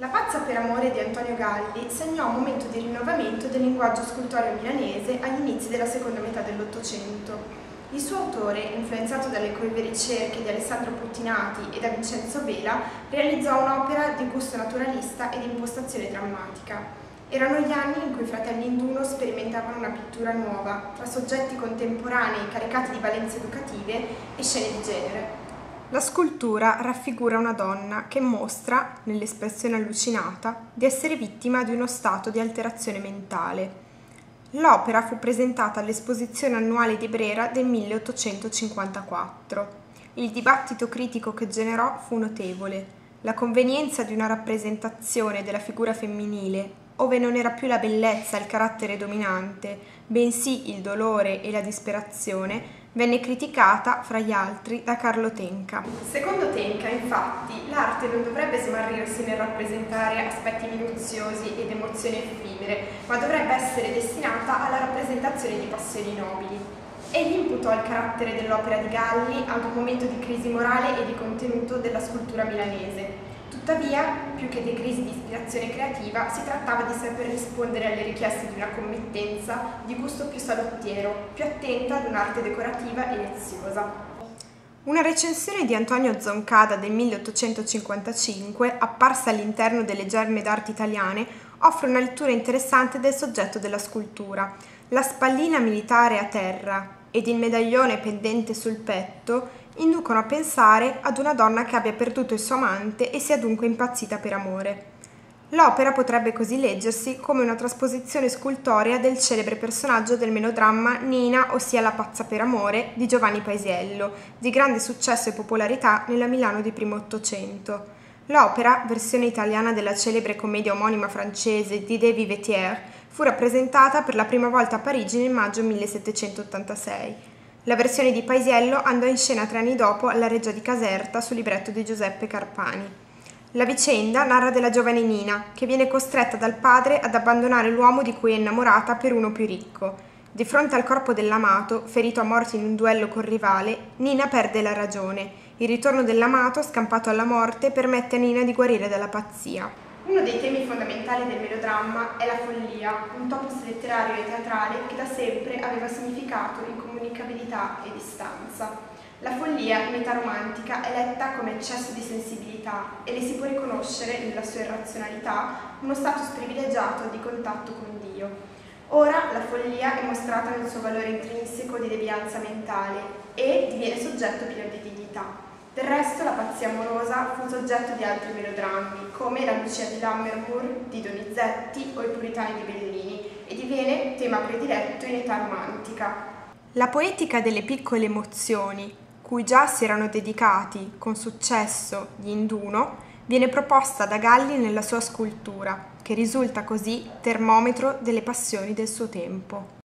La pazza per amore di Antonio Galli segnò un momento di rinnovamento del linguaggio scultoreo milanese agli inizi della seconda metà dell'Ottocento. Il suo autore, influenzato dalle curve ricerche di Alessandro Puttinati e da Vincenzo Vela, realizzò un'opera di gusto naturalista e di impostazione drammatica. Erano gli anni in cui i fratelli Induno sperimentavano una pittura nuova, tra soggetti contemporanei caricati di valenze educative e scene di genere. La scultura raffigura una donna che mostra, nell'espressione allucinata, di essere vittima di uno stato di alterazione mentale. L'opera fu presentata all'Esposizione annuale di Brera del 1854. Il dibattito critico che generò fu notevole. La convenienza di una rappresentazione della figura femminile, ove non era più la bellezza il carattere dominante, bensì il dolore e la disperazione, venne criticata, fra gli altri, da Carlo Tenca. Secondo Tenca, infatti, l'arte non dovrebbe smarrirsi nel rappresentare aspetti minuziosi ed emozioni effimere, ma dovrebbe essere destinata alla rappresentazione di passioni nobili. Egli imputò il carattere dell'opera di Galli ad un momento di crisi morale e di contenuto della scultura milanese. Tuttavia, più che di crisi di ispirazione creativa, si trattava di saper rispondere alle richieste di una committenza di gusto più salottiero, più attenta ad un'arte decorativa e leziosa. Una recensione di Antonio Zoncada del 1855, apparsa all'interno delle Gemme d'arte italiane, offre una lettura interessante del soggetto della scultura. La spallina militare a terra ed il medaglione pendente sul petto inducono a pensare ad una donna che abbia perduto il suo amante e sia dunque impazzita per amore. L'opera potrebbe così leggersi come una trasposizione scultorea del celebre personaggio del melodramma Nina, ossia la pazza per amore, di Giovanni Paisiello, di grande successo e popolarità nella Milano di primo Ottocento. L'opera, versione italiana della celebre commedia omonima francese di David Vetier, fu rappresentata per la prima volta a Parigi nel maggio 1786. La versione di Paisiello andò in scena 3 anni dopo alla Reggia di Caserta su libretto di Giuseppe Carpani. La vicenda narra della giovane Nina, che viene costretta dal padre ad abbandonare l'uomo di cui è innamorata per uno più ricco. Di fronte al corpo dell'amato, ferito a morte in un duello col rivale, Nina perde la ragione. Il ritorno dell'amato, scampato alla morte, permette a Nina di guarire dalla pazzia. Uno dei temi fondamentali del melodramma è la follia, un topos letterario e teatrale che da sempre aveva significato incomunicabilità e distanza. La follia, in età romantica, è letta come eccesso di sensibilità e le si può riconoscere, nella sua irrazionalità, uno status privilegiato di contatto con Dio. Ora la follia è mostrata nel suo valore intrinseco di devianza mentale e diviene soggetto pieno di dignità. Del resto la pazzia amorosa fu soggetto di altri melodrammi, come La Lucia di Lammermoor di Donizetti o I Puritani di Bellini, e diviene tema prediletto in età romantica. La poetica delle piccole emozioni, cui già si erano dedicati con successo gli Induno, viene proposta da Galli nella sua scultura, che risulta così termometro delle passioni del suo tempo.